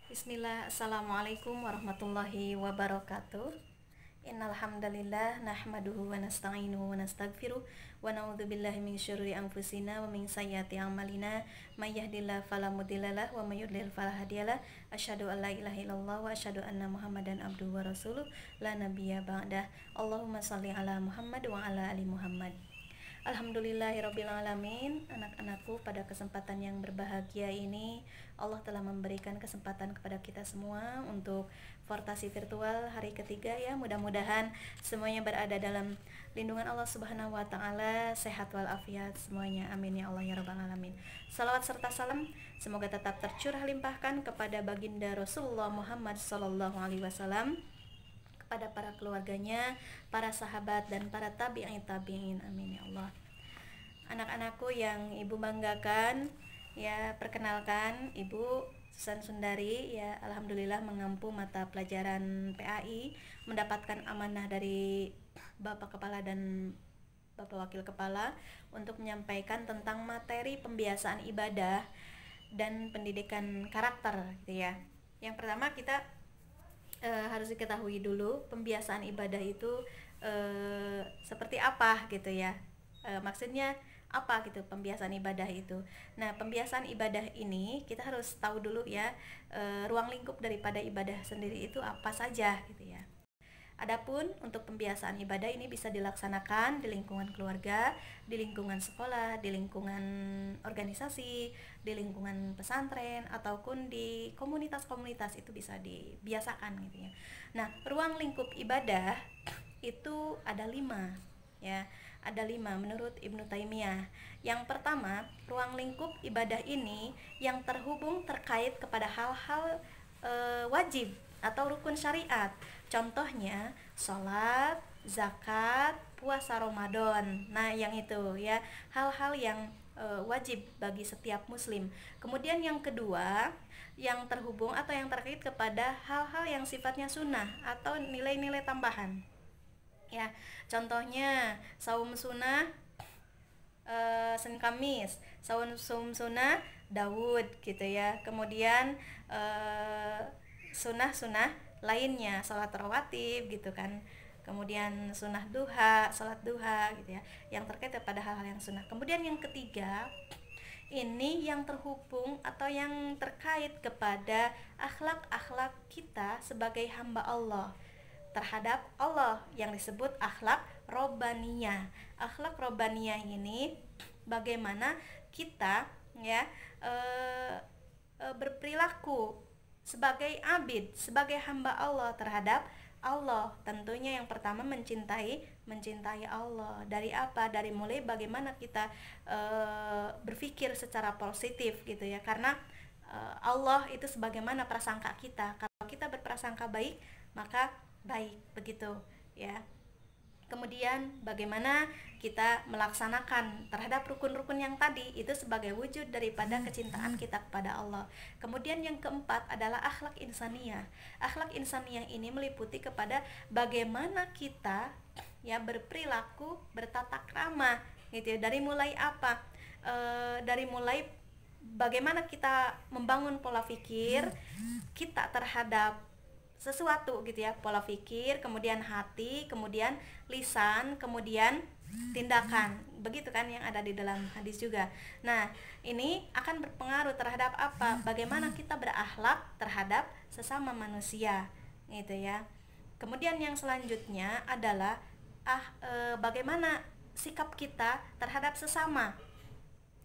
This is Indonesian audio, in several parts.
Bismillah, Assalamualaikum warahmatullahi wabarakatuh. Innal hamdalillah nahmaduhu wa nasta'inuhu wa nastaghfiruh wa na'udzu billahi min syururi anfusina wa min sayyiati a'malina may yahdihillahu fala mudhillalah wa may yudlil fala hadiyalah. Asyhadu an la ilaha illallah wa asyhadu anna Muhammadan abduhu wa rasuluh la nabiyya ba'dah. Allahumma shalli ala Muhammad wa ala ali Muhammad. Alhamdulillahirrabbilalamin. Anak-anakku, pada kesempatan yang berbahagia ini Allah telah memberikan kesempatan kepada kita semua untuk fortasi virtual hari ketiga ya. Mudah-mudahan semuanya berada dalam lindungan Allah Subhanahu wa taala, sehat walafiat semuanya. Amin ya Allah ya rabbal alamin. Salawat serta salam semoga tetap tercurah limpahkan kepada baginda Rasulullah Muhammad sallallahu alaihi wasallam, pada para keluarganya, para sahabat, dan para tabi'in. Amin ya Allah. Anak-anakku yang ibu banggakan, ya perkenalkan Ibu Susan Sundari, ya alhamdulillah mengampu mata pelajaran PAI, mendapatkan amanah dari Bapak Kepala dan Bapak Wakil Kepala untuk menyampaikan tentang materi pembiasaan ibadah dan pendidikan karakter gitu ya. Yang pertama kita harus diketahui dulu pembiasaan ibadah itu seperti apa gitu ya, maksudnya apa gitu pembiasaan ibadah itu. Nah, pembiasaan ibadah ini kita harus tahu dulu ya, ruang lingkup daripada ibadah sendiri itu apa saja gitu ya. Adapun untuk pembiasaan ibadah ini bisa dilaksanakan di lingkungan keluarga, di lingkungan sekolah, di lingkungan organisasi, di lingkungan pesantren, ataupun di komunitas-komunitas itu bisa dibiasakan gitu ya. Nah, ruang lingkup ibadah itu ada 5 ya, ada 5 menurut Ibnu Taimiyah. Yang pertama, ruang lingkup ibadah ini yang terhubung terkait kepada hal-hal wajib atau rukun syariat. Contohnya sholat, zakat, puasa Ramadan. Nah, yang itu ya, hal-hal yang wajib bagi setiap muslim. Kemudian yang kedua, yang terhubung atau yang terkait kepada hal-hal yang sifatnya sunnah atau nilai-nilai tambahan. Ya, contohnya saum sunnah Senin Kamis, saum sunnah Daud gitu ya. Kemudian sunnah lainnya, sholat rawatib gitu kan, kemudian sunnah duha, sholat duha gitu ya, yang terkait pada hal-hal yang sunnah. Kemudian yang ketiga, ini yang terhubung atau yang terkait kepada akhlak-akhlak kita sebagai hamba Allah terhadap Allah, yang disebut akhlak robbaniyah. Akhlak robbaniyah ini bagaimana kita ya berperilaku sebagai abid, sebagai hamba Allah terhadap Allah. Tentunya yang pertama mencintai Allah. Dari apa? Dari mulai bagaimana kita berpikir secara positif gitu ya. Karena Allah itu sebagaimana prasangka kita. Kalau kita berprasangka baik, maka baik begitu ya. Kemudian bagaimana kita melaksanakan terhadap rukun-rukun yang tadi itu sebagai wujud daripada kecintaan kita kepada Allah. Kemudian yang keempat adalah akhlak insaniyah. Akhlak insaniyah ini meliputi kepada bagaimana kita ya berperilaku, bertata krama gitu ya. Dari mulai apa? Dari mulai bagaimana kita membangun pola pikir kita terhadap sesuatu gitu ya, pola pikir, kemudian hati, kemudian lisan, kemudian tindakan, begitu kan yang ada di dalam hadis juga. Nah, ini akan berpengaruh terhadap apa? Bagaimana kita berakhlak terhadap sesama manusia gitu ya. Kemudian yang selanjutnya adalah bagaimana sikap kita terhadap sesama.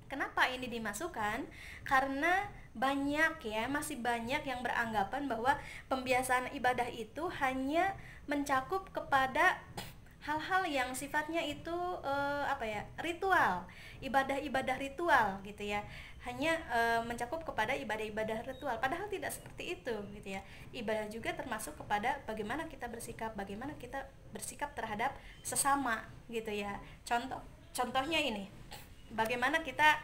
Kenapa ini dimasukkan? Karena masih banyak yang beranggapan bahwa pembiasaan ibadah itu hanya mencakup kepada hal-hal yang sifatnya itu ritual, ibadah-ibadah ritual gitu ya. Hanya mencakup kepada ibadah-ibadah ritual, padahal tidak seperti itu gitu ya. Ibadah juga termasuk kepada bagaimana kita bersikap terhadap sesama gitu ya. Contohnya ini, bagaimana kita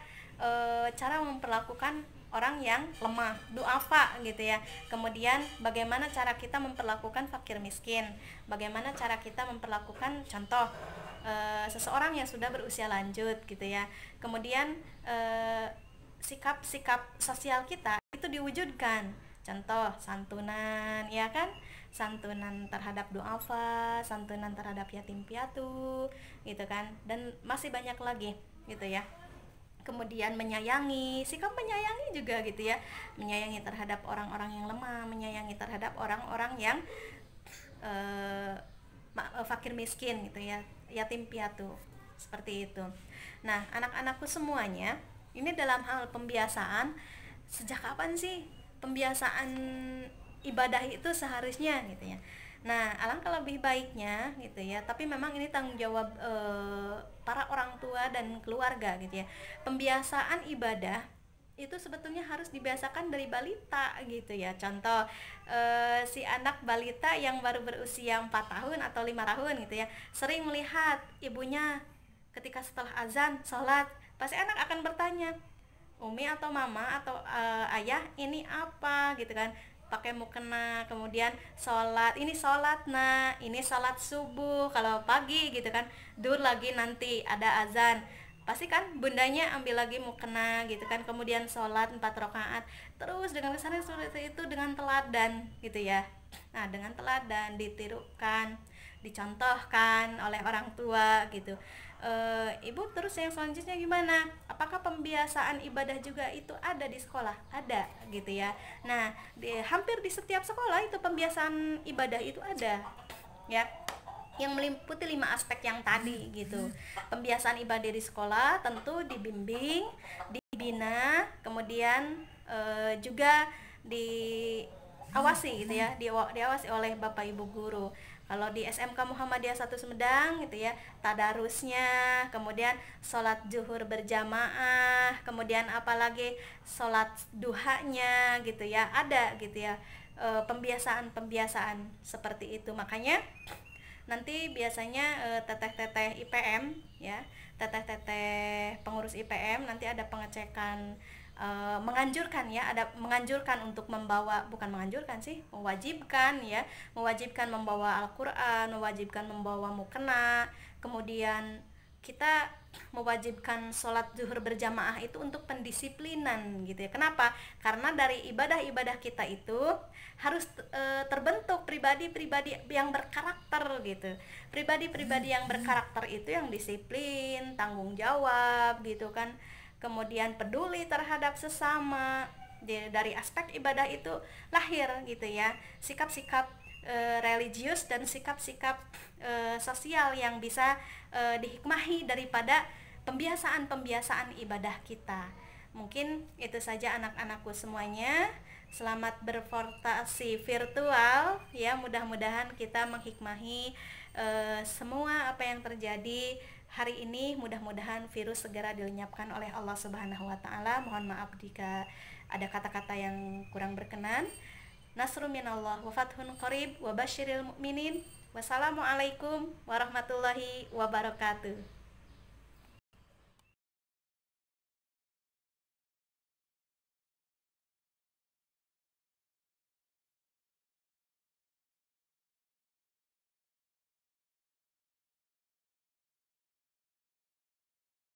cara memperlakukan orang yang lemah, duafa gitu ya. Kemudian bagaimana cara kita memperlakukan fakir miskin, bagaimana cara kita memperlakukan contoh seseorang yang sudah berusia lanjut gitu ya. Kemudian sikap-sikap sosial kita itu diwujudkan Contoh santunan, ya kan? Santunan terhadap duafa, santunan terhadap yatim piatu, gitu kan? Dan masih banyak lagi, gitu ya. Kemudian menyayangi, sikap menyayangi juga gitu ya, menyayangi terhadap orang-orang yang lemah, menyayangi terhadap orang-orang yang eh, fakir miskin gitu ya, yatim piatu, seperti itu. Nah, anak-anakku semuanya, ini dalam hal pembiasaan, sejak kapan sih pembiasaan ibadah itu seharusnya gitu ya. Nah, alangkah lebih baiknya gitu ya, tapi memang ini tanggung jawab para orang tua dan keluarga gitu ya. Pembiasaan ibadah itu sebetulnya harus dibiasakan dari balita gitu ya. Contoh si anak balita yang baru berusia 4 tahun atau 5 tahun gitu ya, sering melihat ibunya ketika setelah azan sholat, pasti anak akan bertanya, umi atau mama atau ayah ini apa gitu kan, pakai mukena, kemudian sholat, ini sholat nah, ini sholat subuh kalau pagi gitu kan, dur lagi nanti ada azan, pasti kan bundanya ambil lagi mukena gitu kan, kemudian sholat 4 rakaat, terus dengan kesana seperti itu dengan teladan gitu ya. Nah, dengan teladan ditirukan, dicontohkan oleh orang tua gitu. Ibu, terus yang selanjutnya gimana? Apakah pembiasaan ibadah juga itu ada di sekolah? Ada gitu ya. Nah, hampir di setiap sekolah itu pembiasaan ibadah itu ada ya, yang meliputi 5 aspek yang tadi gitu. Pembiasaan ibadah di sekolah tentu dibimbing, dibina, kemudian juga diawasi gitu ya, diawasi oleh Bapak Ibu guru. Kalau di SMK Muhammadiyah 1 Sumedang gitu ya, tadarusnya, kemudian sholat zuhur berjamaah, kemudian apalagi sholat duhanya gitu ya, ada gitu ya, pembiasaan-pembiasaan seperti itu. Makanya nanti biasanya teteh-teteh IPM ya, teteh-teteh pengurus IPM nanti ada pengecekan, menganjurkan ya, ada menganjurkan untuk membawa, bukan menganjurkan sih, mewajibkan ya, mewajibkan membawa Al-Quran, mewajibkan membawa mukena, kemudian kita mewajibkan sholat zuhur berjamaah itu untuk pendisiplinan gitu ya. Kenapa? Karena dari ibadah-ibadah kita itu harus terbentuk pribadi-pribadi yang berkarakter gitu. Pribadi-pribadi yang berkarakter itu yang disiplin, tanggung jawab gitu kan, kemudian peduli terhadap sesama. Dari aspek ibadah itu lahir gitu ya sikap-sikap religius dan sikap-sikap sosial yang bisa dihikmahi daripada pembiasaan-pembiasaan ibadah kita. Mungkin itu saja anak-anakku semuanya. Selamat berportasi virtual ya, mudah-mudahan kita menghikmahi semua apa yang terjadi hari ini. Mudah-mudahan virus segera dilenyapkan oleh Allah Subhanahu wa taala. Mohon maaf jika ada kata-kata yang kurang berkenan. Nasrun minallah wa fathun qarib wa basyiril mu'minin. Wassalamualaikum warahmatullahi wabarakatuh.